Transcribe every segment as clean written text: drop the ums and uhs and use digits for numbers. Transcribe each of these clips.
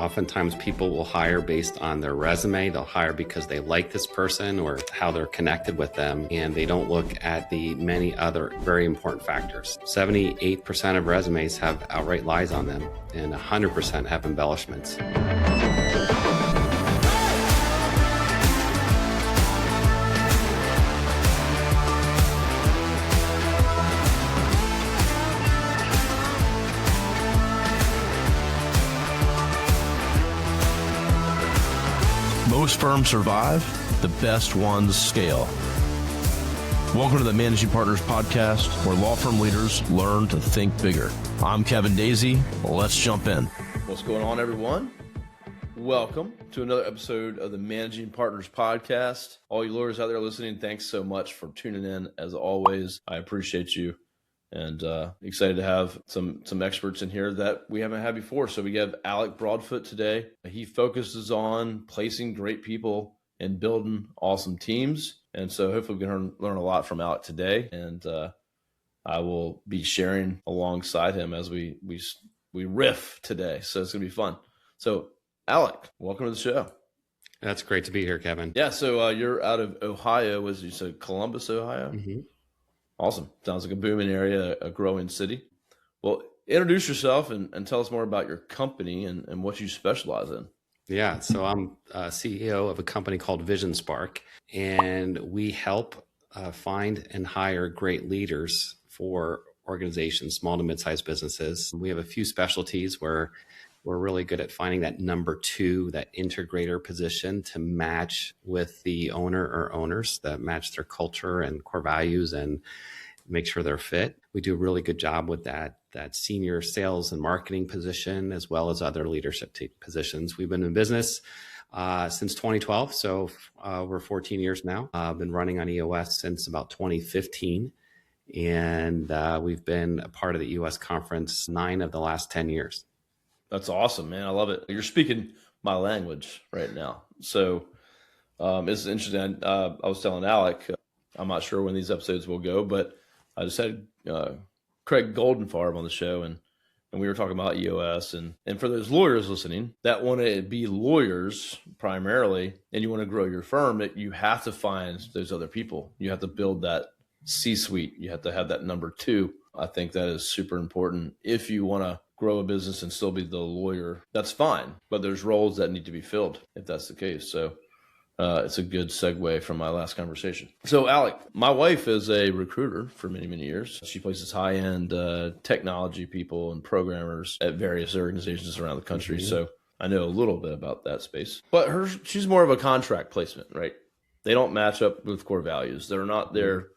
Oftentimes people will hire based on their resume. They'll hire because they like this person or how they're connected with them, and they don't look at the many other very important factors. 78% of resumes have outright lies on them, and 100% have embellishments. Most firms survive, the best ones scale. Welcome to the Managing Partners Podcast, where law firm leaders learn to think bigger. I'm Kevin Daisy. Let's jump in. What's going on, everyone? Welcome to another episode of the Managing Partners Podcast. All you lawyers out there listening, thanks so much for tuning in. As always, I appreciate you. And excited to have some experts in here that we haven't had before. So we have Alec Broadfoot today. He focuses on placing great people and building awesome teams. And so hopefully we can learn a lot from Alec today. And I will be sharing alongside him as we riff today. So it's going to be fun. So Alec, welcome to the show. That's great to be here, Kevin. Yeah. So you're out of Ohio, you said Columbus, Ohio? Mm-hmm. Awesome. Sounds like a booming area, a growing city. Well, introduce yourself and tell us more about your company and what you specialize in. Yeah. So I'm CEO of a company called Vision Spark, and we help find and hire great leaders for organizations, small to mid-sized businesses. We have a few specialties where we're really good at finding that number two, that integrator position to match with the owner or owners, that match their culture and core values and make sure they're fit. We do a really good job with that senior sales and marketing position, as well as other leadership positions. We've been in business since 2012, so we're 14 years now. I've been running on EOS since about 2015, and we've been a part of the EOS conference 9 of the last 10 years. That's awesome, man. I love it. You're speaking my language right now. So it's interesting. I was telling Alec, I'm not sure when these episodes will go, but I just had Craig Goldenfarb on the show, and we were talking about EOS. And for those lawyers listening that want to be lawyers primarily, and you want to grow your firm, that you have to find those other people. You have to build that C-suite. You have to have that number two. I think that is super important. If you want to grow a business and still be the lawyer, that's fine. But there's roles that need to be filled if that's the case. So it's a good segue from my last conversation. So Alec, my wife is a recruiter for many, many years. She places high-end technology people and programmers at various organizations around the country. Mm-hmm. So I know a little bit about that space. But she's more of a contract placement, right? They don't match up with core values. They're not there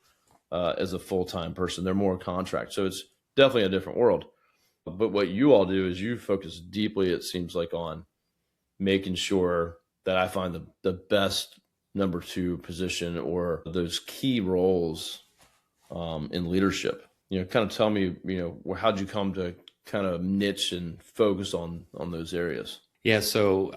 as a full-time person. They're more contract. So it's definitely a different world. But what you all do is you focus deeply, it seems like, on making sure that I find the best number two position or those key roles in leadership. Kind of tell me, how'd you come to kind of niche and focus on those areas? Yeah. So,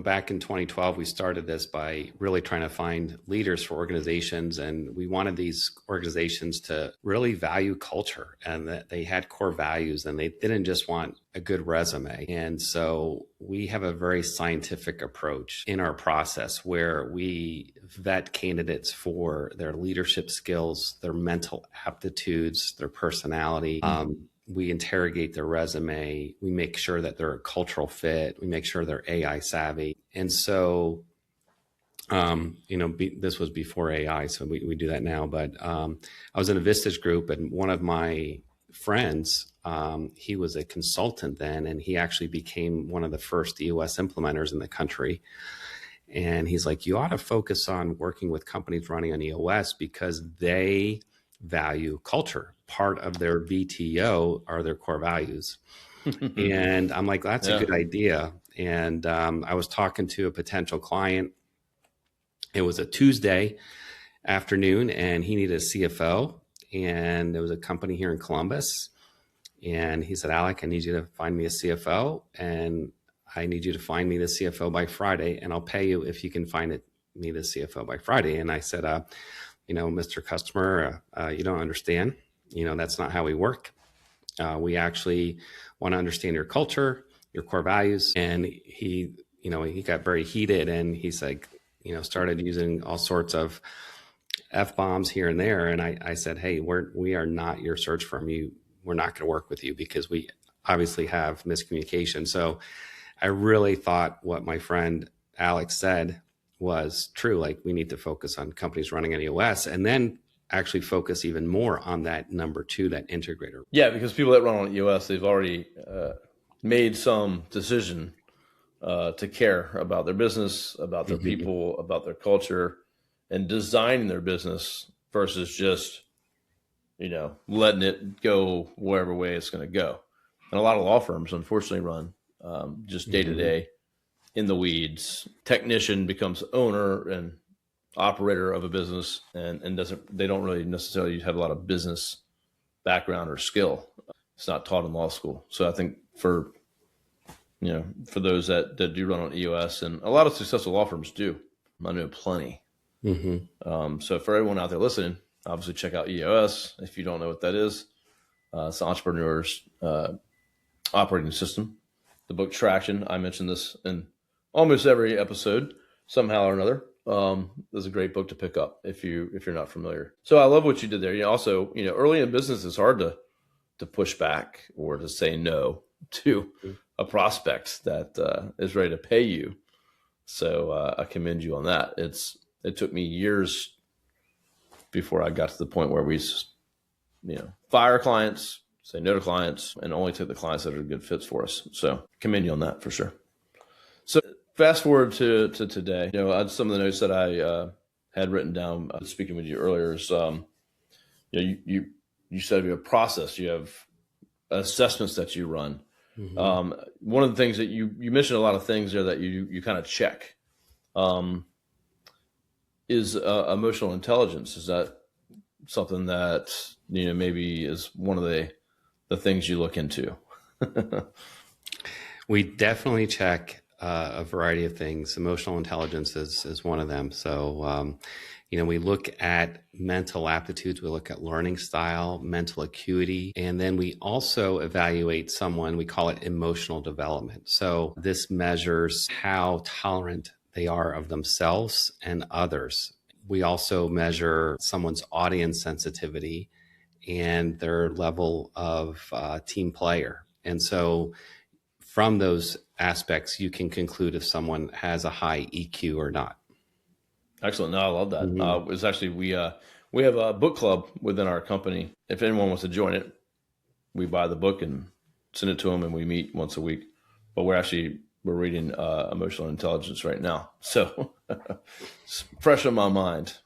back in 2012, we started this by really trying to find leaders for organizations. And we wanted these organizations to really value culture and that they had core values and they didn't just want a good resume. And so we have a very scientific approach in our process where we vet candidates for their leadership skills, their mental aptitudes, their personality. We interrogate their resume. We make sure that they're a cultural fit. We make sure they're AI savvy. And so, this was before AI, so we do that now. But I was in a Vistage group, and one of my friends, he was a consultant then, and he actually became one of the first EOS implementers in the country. And he's like, you ought to focus on working with companies running on EOS because they value culture. Part of their VTO are their core values. And I'm like, that's a good idea. And I was talking to a potential client. It was a Tuesday afternoon and he needed a CFO. And there was a company here in Columbus. And he said, Alec, I need you to find me a CFO. And I need you to find me the CFO by Friday. And I'll pay you if you can find me the CFO by Friday. And I said, Mr. Customer, you don't understand. That's not how we work. We actually want to understand your culture. your core values. And he got very heated, and he's like, started using all sorts of F-bombs here and there. And I said, hey, we are not your search firm. We're not going to work with you because we obviously have miscommunication. So I really thought what my friend Alex said was true. Like, we need to focus on companies running on EOS, and then actually focus even more on that number two, that integrator. Yeah, because people that run on EOS, they've already made some decision to care about their business, about their people, about their culture, and designing their business versus just, letting it go wherever way it's going to go. And a lot of law firms, unfortunately, run just day to day in the weeds. Technician becomes owner and operator of a business, and they don't really necessarily have a lot of business background or skill. It's not taught in law school. So I think for those that do run on EOS, and a lot of successful law firms do, I know plenty. So for everyone out there listening, obviously check out EOS. If you don't know what that is, it's the entrepreneur's operating system. The book Traction, I mentioned this in almost every episode somehow or another. Is a great book to pick up if you're not familiar. So I love what you did there. Also, early in business, it's hard to push back or to say no to a prospect that is ready to pay you. So I commend you on that. It took me years before I got to the point where we, fire clients, say no to clients, and only take the clients that are good fits for us. So commend you on that for sure. So fast forward to today. Some of the notes that I had written down speaking with you earlier is, you said you have a process, you have assessments that you run. One of the things that you mentioned a lot of things there that you kind of check is emotional intelligence. Is that something that maybe is one of the things you look into? We definitely check a variety of things. Emotional intelligence is one of them. So, we look at mental aptitudes, we look at learning style, mental acuity, and then we also evaluate someone, we call it emotional development. So this measures how tolerant they are of themselves and others. We also measure someone's audience sensitivity and their level of team player. And so from those aspects, you can conclude if someone has a high EQ or not. Excellent. No, I love that. It's actually, we have a book club within our company. If anyone wants to join it, we buy the book and send it to them, and we meet once a week. But we're reading emotional intelligence right now. So it's fresh on my mind.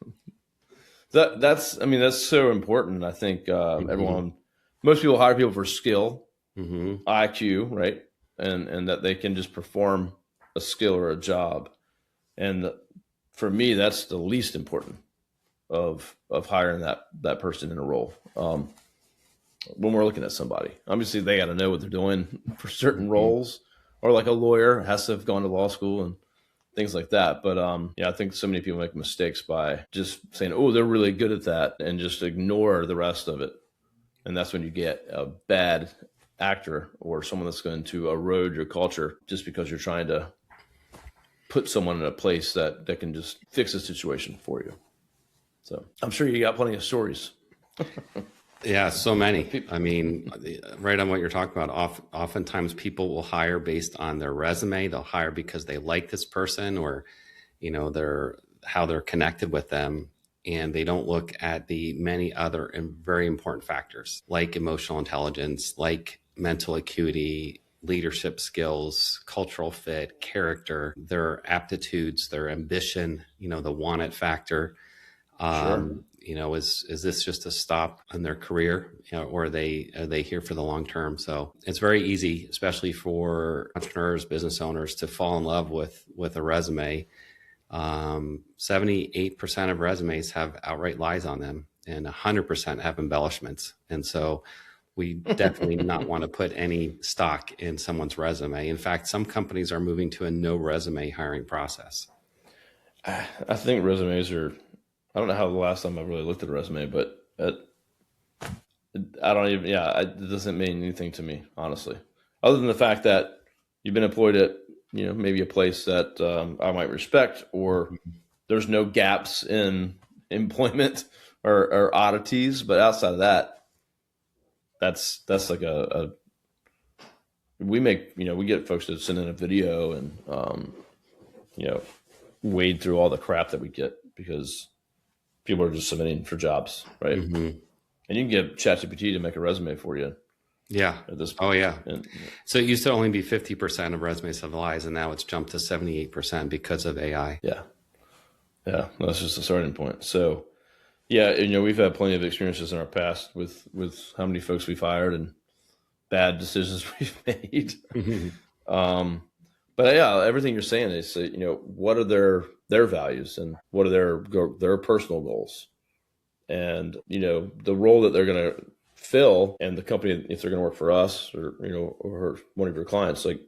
That's so important. I think most people hire people for skill, IQ, right? And that they can just perform a skill or a job. And for me, that's the least important of hiring that person in a role. When we're looking at somebody, obviously they got to know what they're doing for certain roles, or like a lawyer has to have gone to law school and things like that. But I think so many people make mistakes by just saying, oh, they're really good at that, and just ignore the rest of it. And that's when you get a bad actor or someone that's going to erode your culture just because you're trying to put someone in a place that can just fix a situation for you. So I'm sure you got plenty of stories. Yeah, so many. I mean, right on what you're talking about. Oftentimes people will hire based on their resume. They'll hire because they like this person, or, how they're connected with them. And they don't look at the many other and very important factors like emotional intelligence, like mental acuity, leadership skills, cultural fit, character, their aptitudes, their ambition, the want it factor. Sure. Is this just a stop in their career, or are they here for the long term? So it's very easy, especially for entrepreneurs, business owners, to fall in love with a resume. 78% of resumes have outright lies on them, and 100% have embellishments. And so we definitely not want to put any stock in someone's resume. In fact, some companies are moving to a no resume hiring process. I think resumes are, I don't know how the last time I really looked at a resume, but it doesn't mean anything to me, honestly, other than the fact that you've been employed at, maybe a place that I might respect, or there's no gaps in employment or oddities. But outside of that, that's like we get folks to send in a video and, wade through all the crap that we get because people are just submitting for jobs, right? Mm-hmm. And you can get ChatGPT to make a resume for you. Yeah. At this point. Oh, yeah. And, so it used to only be 50% of resumes have lies, and now it's jumped to 78% because of AI. Yeah. Yeah. That's just a starting point. So, yeah, we've had plenty of experiences in our past with how many folks we've hired and bad decisions we've made. Mm-hmm. But yeah, everything you're saying is, what are their values and what are their personal goals, and the role that they're going to fill, and the company, if they're going to work for us or or one of your clients, like,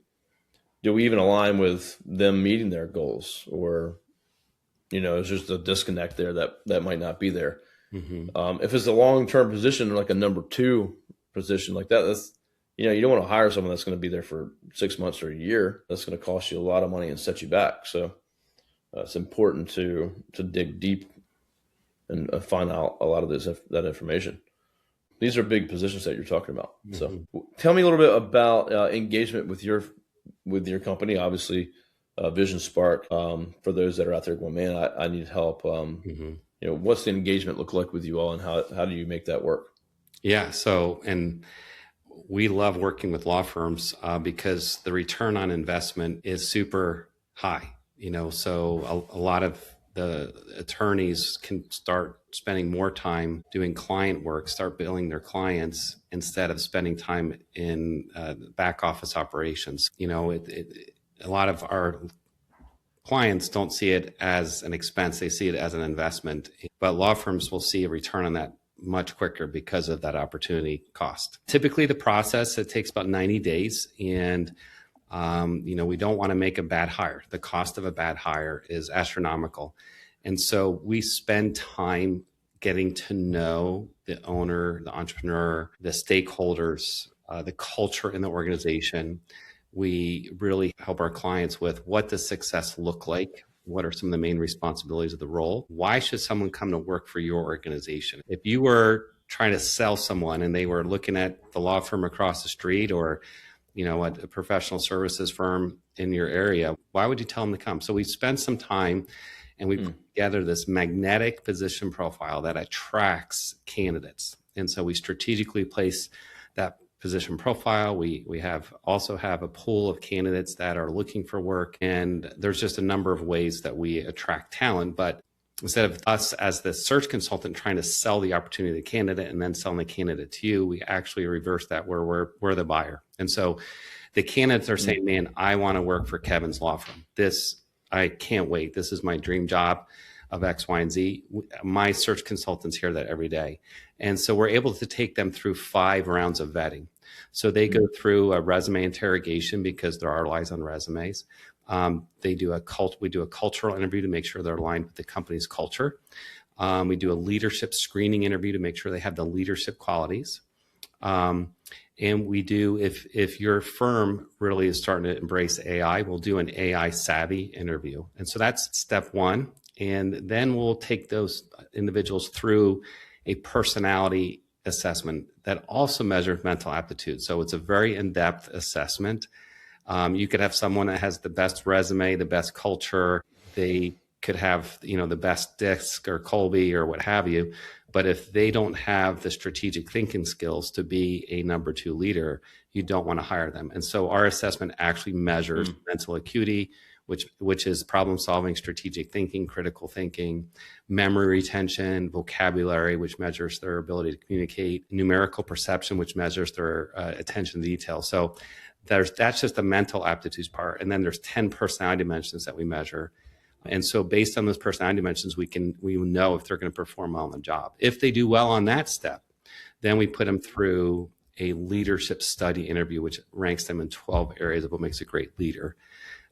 do we even align with them meeting their goals, or it's just a disconnect there that might not be there. Mm-hmm. If it's a long-term position, like a number 2 position like that, that's you don't want to hire someone that's going to be there for 6 months or a year. That's going to cost you a lot of money and set you back. So it's important to dig deep and find out a lot of that information. These are big positions that you're talking about. Mm-hmm. So tell me a little bit about engagement with your company. Obviously, Vision Spark. For those that are out there going, man, I need help. What's the engagement look like with you all, and how do you make that work? Yeah. So, and we love working with law firms because the return on investment is super high. So a lot of the attorneys can start spending more time doing client work, start billing their clients instead of spending time in back office operations. A lot of our clients don't see it as an expense. They see it as an investment, but law firms will see a return on that much quicker because of that opportunity cost. Typically the process, it takes about 90 days, and we don't want to make a bad hire. The cost of a bad hire is astronomical. And so we spend time getting to know the owner, the entrepreneur, the stakeholders, the culture in the organization. We really help our clients with, what does success look like? What are some of the main responsibilities of the role? Why should someone come to work for your organization? If you were trying to sell someone and they were looking at the law firm across the street, or a professional services firm in your area, why would you tell them to come? So we spend some time and we put together this magnetic position profile that attracts candidates. And so we strategically place that position profile. We also have a pool of candidates that are looking for work. And there's just a number of ways that we attract talent. But instead of us as the search consultant trying to sell the opportunity to the candidate and then selling the candidate to you, we actually reverse that, where we're the buyer. And so the candidates are saying, man, I want to work for Kevin's law firm. I can't wait. This is my dream job of X, Y, and Z. My search consultants hear that every day. And so we're able to take them through 5 rounds of vetting. So they go through a resume interrogation, because there are lies on resumes. We do a cultural interview to make sure they're aligned with the company's culture. We do a leadership screening interview to make sure they have the leadership qualities. And we do, if your firm really is starting to embrace AI, we'll do an AI savvy interview. And so that's step 1. And then we'll take those individuals through a personality assessment that also measures mental aptitude. So it's a very in-depth assessment. You could have someone that has the best resume, the best culture. They could have, the best DISC or Colby or what have you. But if they don't have the strategic thinking skills to be a number 2 leader, you don't want to hire them. And so our assessment actually measures mental acuity, which is problem solving, strategic thinking, critical thinking, memory retention, vocabulary, which measures their ability to communicate, numerical perception, which measures their attention to detail. So that's just the mental aptitudes part. And then there's 10 personality dimensions that we measure. And so based on those personality dimensions, we know if they're going to perform well on the job. If they do well on that step, then we put them through a leadership study interview, which ranks them in 12 areas of what makes a great leader.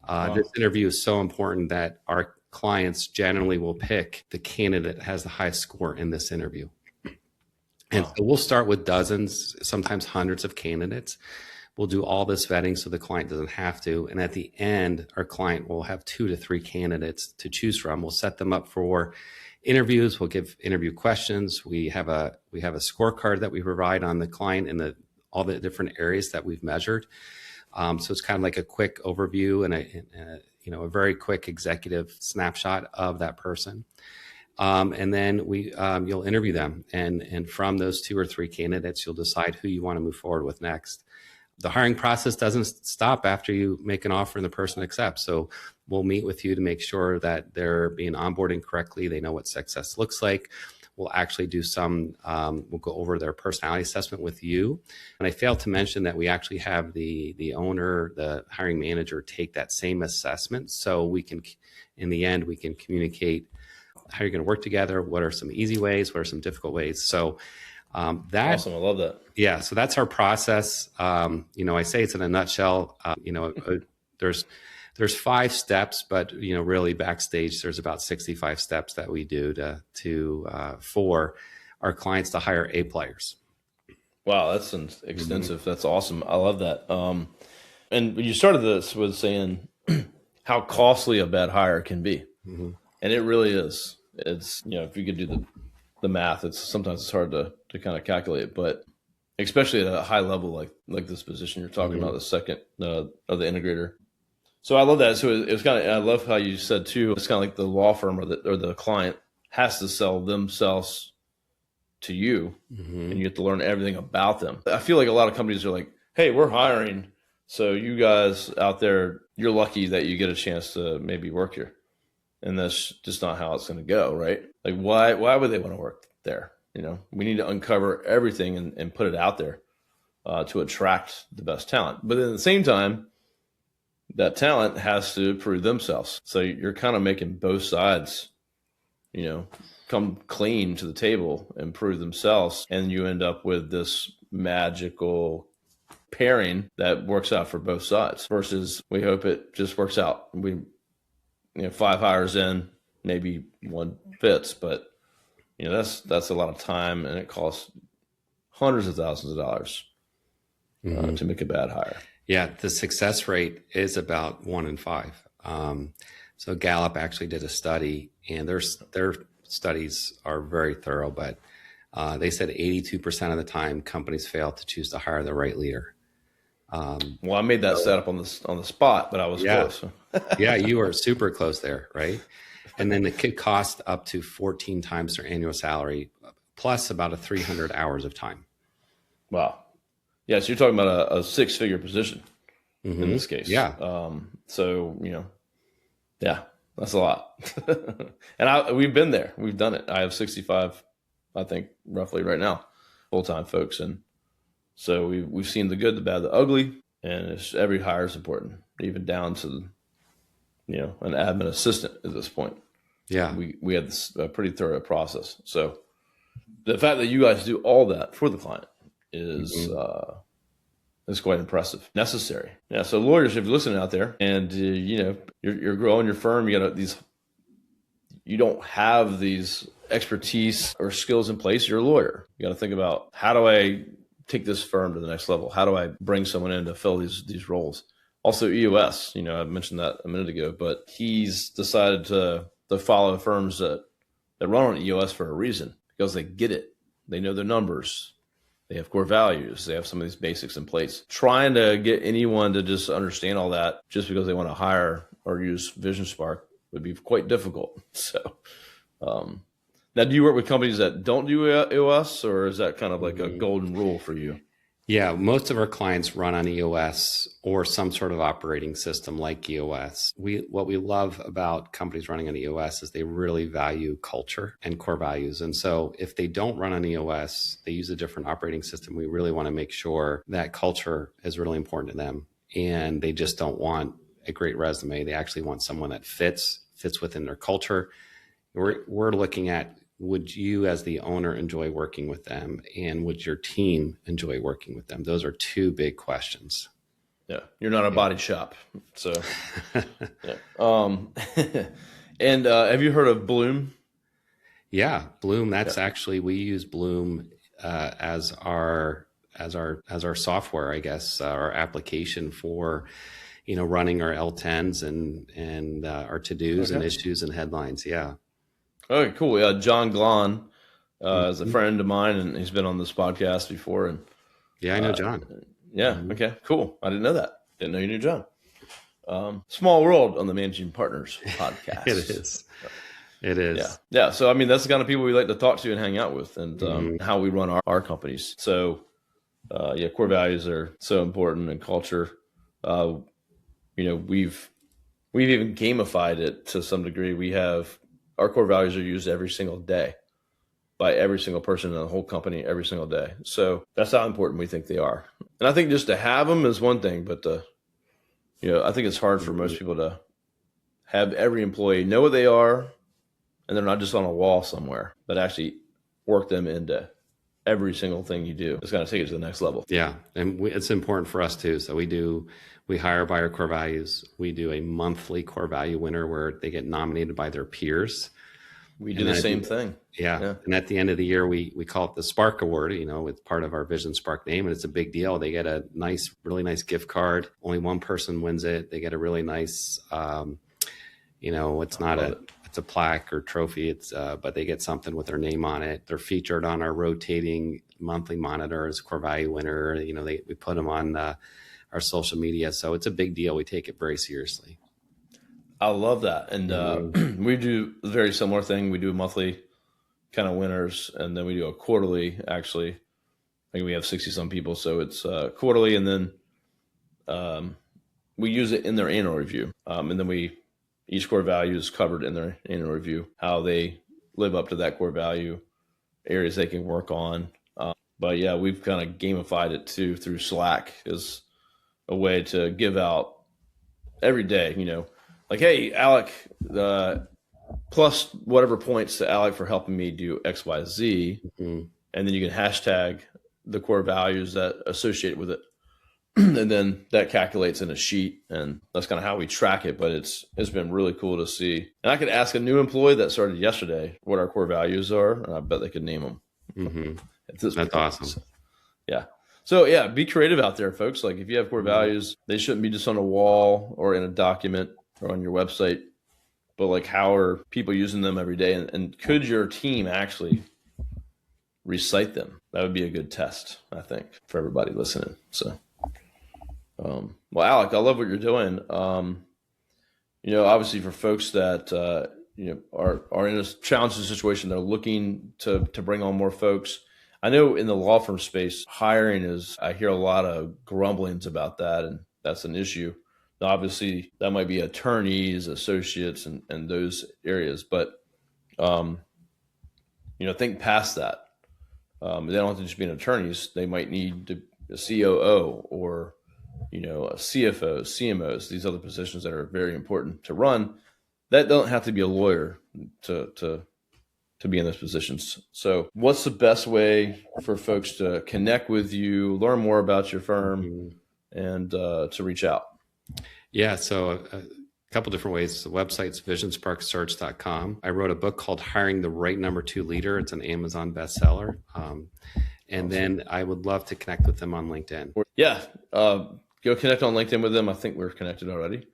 Wow. This interview is so important that our clients generally will pick the candidate that has the highest score in this interview. And so we'll start with dozens, sometimes hundreds of candidates. We'll do all this vetting so the client doesn't have to. And at the end, our client will have 2 to 3 candidates to choose from. We'll set them up for interviews. We'll give interview questions. We have a scorecard that we provide on the client and all the different areas that we've measured. So it's kind of like a quick overview and a very quick executive snapshot of that person. And then you'll interview them, and from those 2 or 3 candidates, you'll decide who you want to move forward with next. The hiring process doesn't stop after you make an offer and the person accepts. So we'll meet with you to make sure that they're being onboarding correctly. They know what success looks like. We'll actually do we'll go over their personality assessment with you. And I failed to mention that we actually have the owner, the hiring manager, take that same assessment. So we can, in the end, we can communicate how you're going to work together. What are some easy ways? What are some difficult ways? So awesome. I love that. Yeah. So that's our process. I say it's in a nutshell. There's 5 steps, but really backstage, there's about 65 steps that we do for our clients to hire A players. Wow, that's extensive. That's awesome. I love that. And you started this with saying how costly a bad hire can be, and it really is. It's if you could do the math, sometimes it's hard to kind of calculate, but especially at a high level like this position you're talking about, the second of the integrator. So I love that. So it was kind of, I love how you said too, it's kind of like the law firm or the client has to sell themselves to you, and you have to learn everything about them. I feel like a lot of companies are like, hey, we're hiring, so you guys out there, you're lucky that you get a chance to maybe work here. And that's just not how it's going to go, right? Like, why would they want to work there? We need to uncover everything and put it out there to attract the best talent. But at the same time, that talent has to prove themselves. So you're kind of making both sides, come clean to the table and prove themselves. And you end up with this magical pairing that works out for both sides versus we hope it just works out. 5 hires in, maybe 1 fits, but that's a lot of time, and it costs hundreds of thousands of dollars to make a bad hire. Yeah, the success rate is about 1 in 5. So Gallup actually did a study, and their studies are very thorough, but they said 82% of the time companies fail to choose to hire the right leader. Well, I made that setup on the spot, but I was close. Yeah, you were super close there, right? And then it could cost up to 14 times their annual salary, plus about 300 hours of time. Wow. Yeah, so you're talking about a 6-figure position in this case. Yeah. Yeah, that's a lot. And we've been there. We've done it. I have 65, I think, roughly right now, full-time folks. And so we've seen the good, the bad, the ugly, and every hire is important, even down to, an admin assistant at this point. Yeah. We had this pretty thorough process. So the fact that you guys do all that for the client is quite impressive. Necessary. Yeah. So lawyers, if you're listening out there and, you're growing your firm, you don't have these expertise or skills in place, you're a lawyer. You got to think about, how do I take this firm to the next level? How do I bring someone in to fill these roles? Also EOS, I mentioned that a minute ago, but he's decided to follow firms that run on EOS for a reason, because they get it. They know their numbers. They have core values. They have some of these basics in place. Trying to get anyone to just understand all that just because they want to hire or use Vision Spark would be quite difficult. So, now, do you work with companies that don't do EOS, or is that kind of like a golden rule for you? Yeah, most of our clients run on EOS or some sort of operating system like EOS. What we love about companies running on EOS is they really value culture and core values. And so if they don't run on EOS, they use a different operating system. We really want to make sure that culture is really important to them. And they just don't want a great resume. They actually want someone that fits within their culture. We're looking at, would you as the owner enjoy working with them, and would your team enjoy working with them? Those are 2 big questions. Yeah. You're not a body shop. So, yeah. And have you heard of Bloom? Yeah. Bloom. That's actually, we use Bloom as our our software, I guess, our application for, running our L10s and our to-dos and issues and headlines. Yeah. Okay, cool. Yeah, John Glahn is a Mhm. friend of mine, and he's been on this podcast before. And Yeah, I know John. yeah, okay, cool. I didn't know that. Didn't know you knew John. Small world on the Managing Partners podcast. It is. It is. Yeah. Yeah. So, I mean, that's the kind of people we like to talk to and hang out with, and how we run our companies. So, yeah, core values are so important, and culture. We've even gamified it to some degree. We have our core values are used every single day by every single person in the whole company every single day. So that's how important we think they are. And I think just to have them is one thing, but I think it's hard for most people to have every employee know what they are, and they're not just on a wall somewhere, but actually work them into every single thing you do. It's going to take it to the next level. Yeah. And it's important for us too. So we hire by our core values. We do a monthly core value winner where they get nominated by their peers. We do the same thing. Yeah. And at the end of the year, we call it the Spark Award. It's part of our Vision Spark name, and it's a big deal. They get a really nice gift card. Only one person wins it. They get a really nice, it's a plaque or trophy. But they get something with their name on it. They're featured on our rotating monthly monitor as core value winner. We put them on our social media. So it's a big deal. We take it very seriously. I love that. And we do a very similar thing. We do monthly kind of winners, and then we do a quarterly, actually. I think we have 60 some people. So it's quarterly, and then we use it in their annual review. And then each core value is covered in their annual review, how they live up to that core value, areas they can work on. But yeah, we've kind of gamified it too through Slack as a way to give out every day, like, hey, Alec, plus whatever points to Alec for helping me do X, Y, Z. And then you can hashtag the core values that associate with it. And then that calculates in a sheet, and that's kind of how we track it. But it's been really cool to see. And I could ask a new employee that started yesterday what our core values are, and I bet they could name them. That's awesome. Yeah. So yeah, be creative out there, folks. Like, if you have core values, they shouldn't be just on a wall or in a document or on your website, but like, how are people using them every day? And could your team actually recite them? That would be a good test, I think, for everybody listening. So, well, Alec, I love what you're doing. Obviously for folks that, are in a challenging situation, they're looking to bring on more folks. I know in the law firm space, hiring I hear a lot of grumblings about that, and that's an issue. Now, obviously, that might be attorneys, associates, and those areas. But, think past that. They don't have to just be an attorneys. They might need a COO or, a CFO, CMOs, these other positions that are very important to run. That don't have to be a lawyer to be in those positions. So what's the best way for folks to connect with you, learn more about your firm, and to reach out? Yeah, so a couple different ways. The website's visionsparksearch.com. I wrote a book called Hiring the Right Number 2 Leader. It's an Amazon bestseller. And then I would love to connect with them on LinkedIn. Yeah, go connect on LinkedIn with them. I think we're connected already.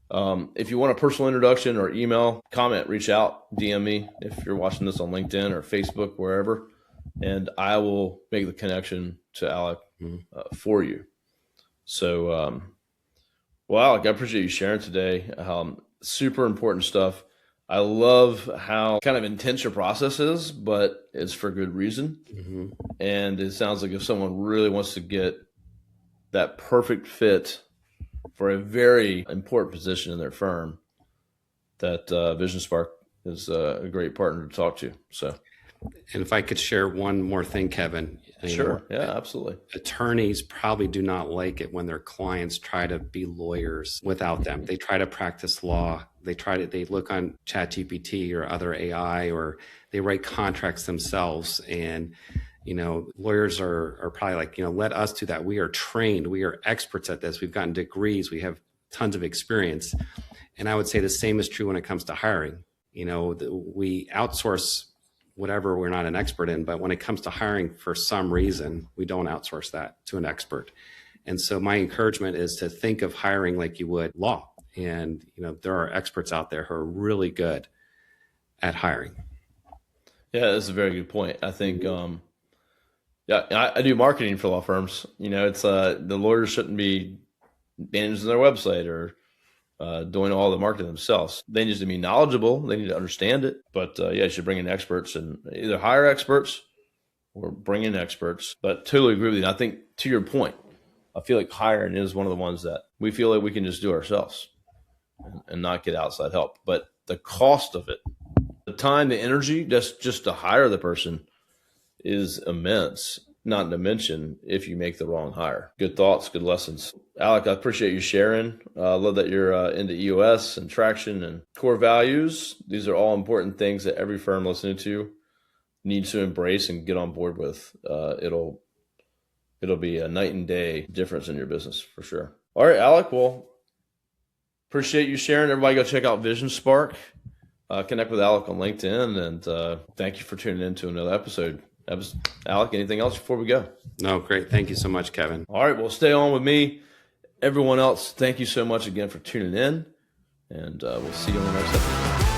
If you want a personal introduction or email, comment, reach out, DM me if you're watching this on LinkedIn or Facebook, wherever, and I will make the connection to Alec for you. So, well, Alec, I appreciate you sharing today. Super important stuff. I love how kind of intense your process is, but it's for good reason. And it sounds like if someone really wants to get that perfect fit for a very important position in their firm, that Vision Spark is a great partner to talk to. So, and if I could share one more thing, Kevin. Sure. Yeah, absolutely. Attorneys probably do not like it when their clients try to be lawyers without them. They try to practice law. They look on ChatGPT or other AI, or they write contracts themselves. And, lawyers are probably like, let us do that. We are trained. We are experts at this. We've gotten degrees. We have tons of experience. And I would say the same is true when it comes to hiring. We outsource whatever we're not an expert in. But when it comes to hiring, for some reason, we don't outsource that to an expert. And so my encouragement is to think of hiring like you would law. And, there are experts out there who are really good at hiring. Yeah, that's a very good point. I think, I do marketing for law firms. It's the lawyers shouldn't be managing their website or doing all the marketing themselves. They need to be knowledgeable. They need to understand it. But you should bring in experts and either hire experts or bring in experts. But totally agree with you. And I think to your point, I feel like hiring is one of the ones that we feel like we can just do ourselves and not get outside help. But the cost of it, the time, the energy, just to hire the person is immense, not to mention if you make the wrong hire. Good thoughts, good lessons. Alec, I appreciate you sharing. I love that you're into EOS and traction and core values. These are all important things that every firm listening to needs to embrace and get on board with. It'll be a night and day difference in your business for sure. All right, Alec, well, appreciate you sharing. Everybody go check out Vision Spark. Connect with Alec on LinkedIn, and thank you for tuning in to another episode. Alec, anything else before we go? No, great. Thank you so much, Kevin. All right, well, stay on with me. Everyone else, thank you so much again for tuning in, and we'll see you on the next episode.